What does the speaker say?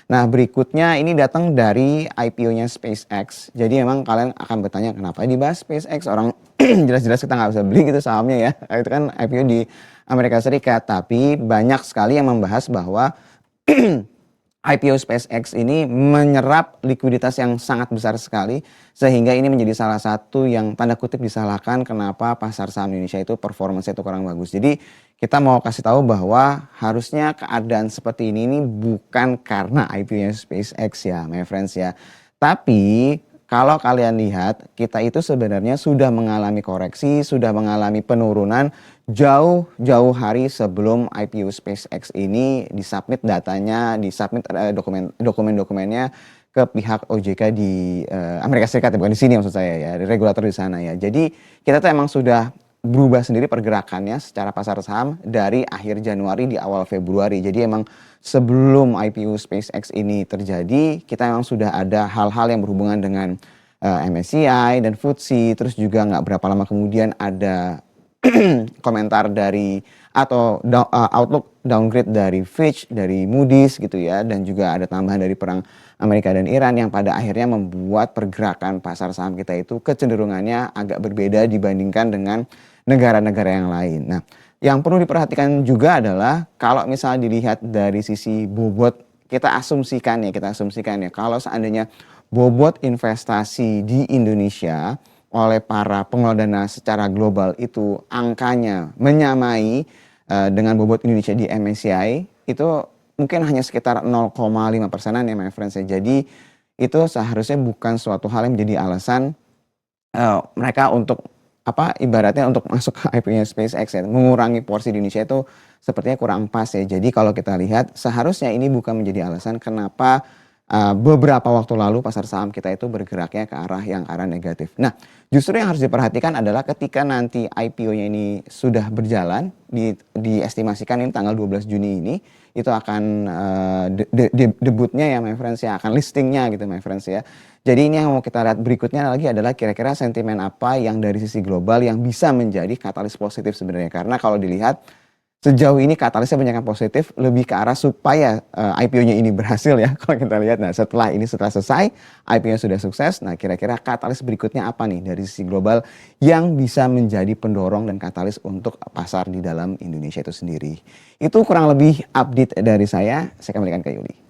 Nah, berikutnya ini datang dari IPO-nya SpaceX. Jadi memang kalian akan bertanya kenapa dibahas SpaceX, orang jelas-jelas kita nggak bisa beli gitu sahamnya ya. Itu kan IPO di Amerika Serikat, tapi banyak sekali yang membahas bahwa IPO SpaceX ini menyerap likuiditas yang sangat besar sekali sehingga ini menjadi salah satu yang tanda kutip disalahkan kenapa pasar saham Indonesia itu performance itu kurang bagus. Jadi kita mau kasih tahu bahwa harusnya keadaan seperti ini bukan karena IPO-nya SpaceX ya, my friends ya. Tapi kalau kalian lihat, kita itu sebenarnya sudah mengalami koreksi, sudah mengalami penurunan jauh-jauh hari sebelum IPO SpaceX ini disubmit datanya, disubmit dokumen-dokumennya ke pihak OJK di Amerika Serikat, ya, bukan di sini maksud saya ya, di regulator di sana ya. Jadi kita tuh emang sudah berubah sendiri pergerakannya secara pasar saham dari akhir Januari di awal Februari. Jadi emang sebelum IPO SpaceX ini terjadi, kita memang sudah ada hal-hal yang berhubungan dengan MSCI dan FTSE. Terus juga nggak berapa lama kemudian ada komentar dari atau outlook downgrade dari Fitch, dari Moody's gitu ya. Dan juga ada tambahan dari perang Amerika dan Iran yang pada akhirnya membuat pergerakan pasar saham kita itu kecenderungannya agak berbeda dibandingkan dengan negara-negara yang lain. Nah, yang perlu diperhatikan juga adalah kalau misalnya dilihat dari sisi bobot, kita asumsikan ya kalau seandainya bobot investasi di Indonesia oleh para pengelola dana secara global itu angkanya menyamai dengan bobot Indonesia di MSCI, itu mungkin hanya sekitar 0,5%-an ya my friends ya. Jadi itu seharusnya bukan suatu hal yang menjadi alasan mereka untuk ibaratnya untuk masuk ke IPO-nya SpaceX ya, mengurangi porsi di Indonesia itu sepertinya kurang pas ya. Jadi kalau kita lihat seharusnya ini bukan menjadi alasan kenapa beberapa waktu lalu pasar saham kita itu bergeraknya ke arah negatif. Nah, justru yang harus diperhatikan adalah ketika nanti IPO-nya ini sudah berjalan, diestimasikan ini tanggal 12 Juni ini, itu akan debutnya ya my friends ya, akan listingnya gitu my friends ya. Jadi ini yang mau kita lihat berikutnya lagi adalah kira-kira sentimen apa yang dari sisi global yang bisa menjadi katalis positif sebenarnya. Karena kalau dilihat sejauh ini katalisnya banyak yang positif, lebih ke arah supaya IPO-nya ini berhasil ya kalau kita lihat. Nah setelah selesai, IPO-nya sudah sukses, nah kira-kira katalis berikutnya apa nih dari sisi global yang bisa menjadi pendorong dan katalis untuk pasar di dalam Indonesia itu sendiri. Itu kurang lebih update dari saya kembalikan ke Yuli.